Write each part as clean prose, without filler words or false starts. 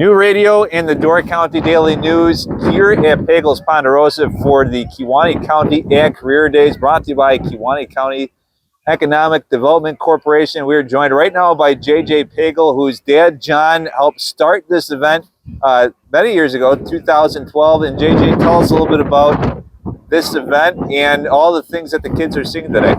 New radio in the Door County Daily News here at Pagel's Ponderosa for the Kewaunee County Ag Career Days, brought to you by Kewaunee County Economic Development Corporation. We're joined right now by J.J. Pagel, whose dad, John, helped start this event many years ago, 2012. And J.J., tell us a little bit about this event and all the things that the kids are seeing today.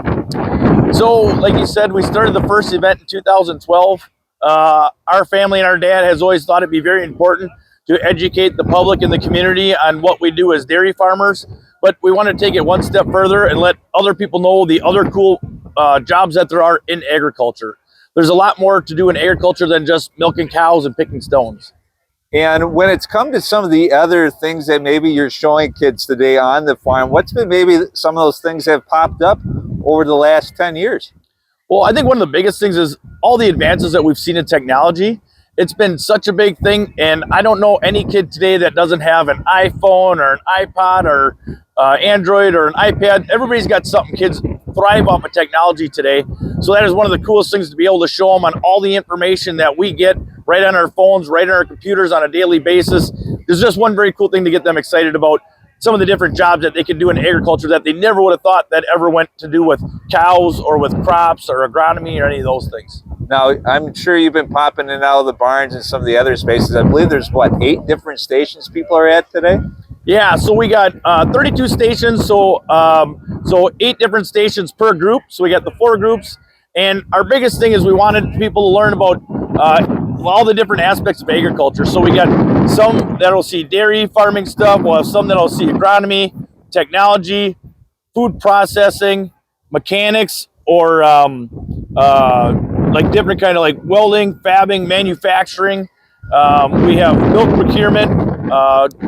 So, like you said, we started the first event in 2012. Our family and our dad has always thought it'd be very important to educate the public and the community on what we do as dairy farmers, but we want to take it one step further and let other people know the other cool jobs that there are in agriculture. There's a lot more to do in agriculture than just milking cows and picking stones. And when it's come to some of the other things that maybe you're showing kids today on the farm, what's been maybe some of those things that have popped up over the last 10 years? Well, I think one of the biggest things is all the advances that we've seen in technology. It's been such a big thing, and I don't know any kid today that doesn't have an iPhone or an iPod or Android or an iPad. Everybody's got something. Kids thrive off of technology today. So that is one of the coolest things, to be able to show them on all the information that we get right on our phones, right on our computers on a daily basis. There's just one very cool thing to get them excited about some of the different jobs that they can do in agriculture that they never would have thought that ever went to do with cows or with crops or agronomy or any of those things. Now, I'm sure you've been popping in and out of the barns and some of the other spaces. I believe there's, what, 8 different stations people are at today? Yeah, so we got 32 stations, so 8 different stations per group. So we got the 4 groups, and our biggest thing is we wanted people to learn about all the different aspects of agriculture. So we got some that'll see dairy farming stuff, we'll have some that'll see agronomy, technology, food processing, mechanics, or like different kind of like welding, fabbing, manufacturing. We have milk procurement.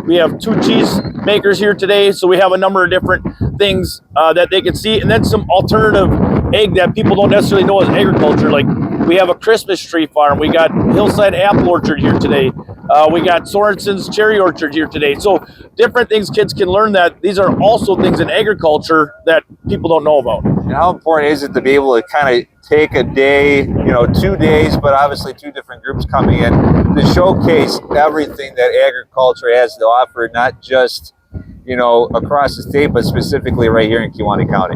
We have 2 cheese makers here today, so we have a number of different things that they can see, and then some alternative ag that people don't necessarily know as agriculture. Like we have a Christmas tree farm, we got Hillside Apple Orchard here today, we got Sorensen's Cherry Orchard here today. So different things kids can learn, that these are also things in agriculture that people don't know about. And how important is it to be able to kind of take a day, 2 days, but obviously 2 different groups coming in to showcase everything that agriculture has to offer, not just, across the state, but specifically right here in Kewaunee County?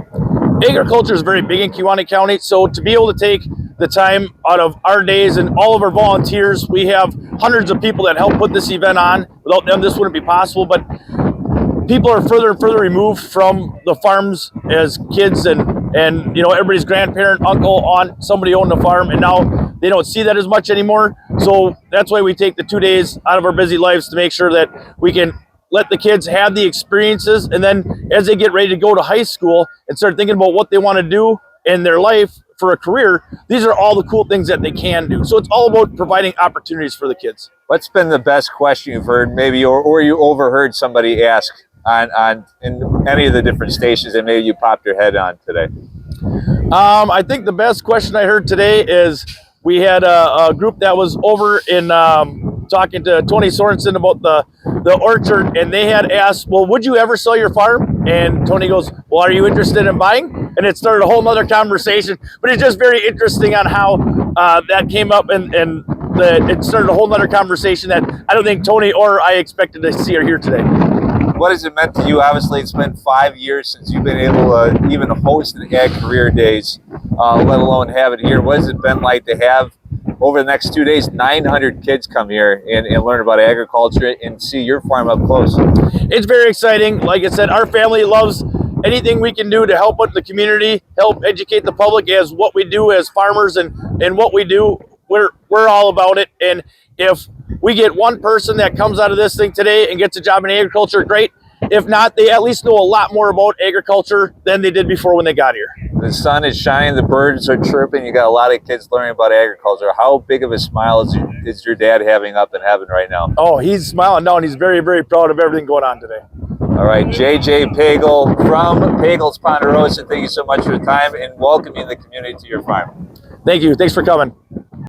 Agriculture is very big in Kewaunee County, so to be able to take the time out of our days and all of our volunteers, we have hundreds of people that help put this event on. Without them, this wouldn't be possible, but people are further and further removed from the farms as kids, and everybody's grandparent, uncle, aunt, somebody owned the farm, and now they don't see that as much anymore. So that's why we take the 2 days out of our busy lives to make sure that we can let the kids have the experiences, and then as they get ready to go to high school and start thinking about what they want to do in their life for a career, these are all the cool things that they can do. So it's all about providing opportunities for the kids. What's been the best question you've heard, maybe, or you overheard somebody ask on in any of the different stations that maybe you popped your head on today? I think the best question I heard today is we had a group that was over in talking to Tony Sorensen about the orchard, and they had asked, well, would you ever sell your farm? And Tony goes, well, are you interested in buying? And it started a whole nother conversation, but it's just very interesting on how that came up, and it started a whole nother conversation that I don't think Tony or I expected to see or hear today. What has it meant to you? Obviously, it's been 5 years since you've been able to even host the Ag Career Days, let alone have it here. What has it been like to have, over the next 2 days, 900 kids come here and learn about agriculture and see your farm up close? It's very exciting. Like I said, our family loves anything we can do to help out the community, help educate the public as what we do as farmers, and what we do, we're all about it. And if we get one person that comes out of this thing today and gets a job in agriculture, great. If not, they at least know a lot more about agriculture than they did before when they got here. The sun is shining, the birds are chirping, you got a lot of kids learning about agriculture. How big of a smile is your dad having up in heaven right now? Oh, he's smiling now, and he's very, very proud of everything going on today. All right, J.J. Pagel from Pagel's Ponderosa, thank you so much for the time and welcoming the community to your farm. Thank you. Thanks for coming.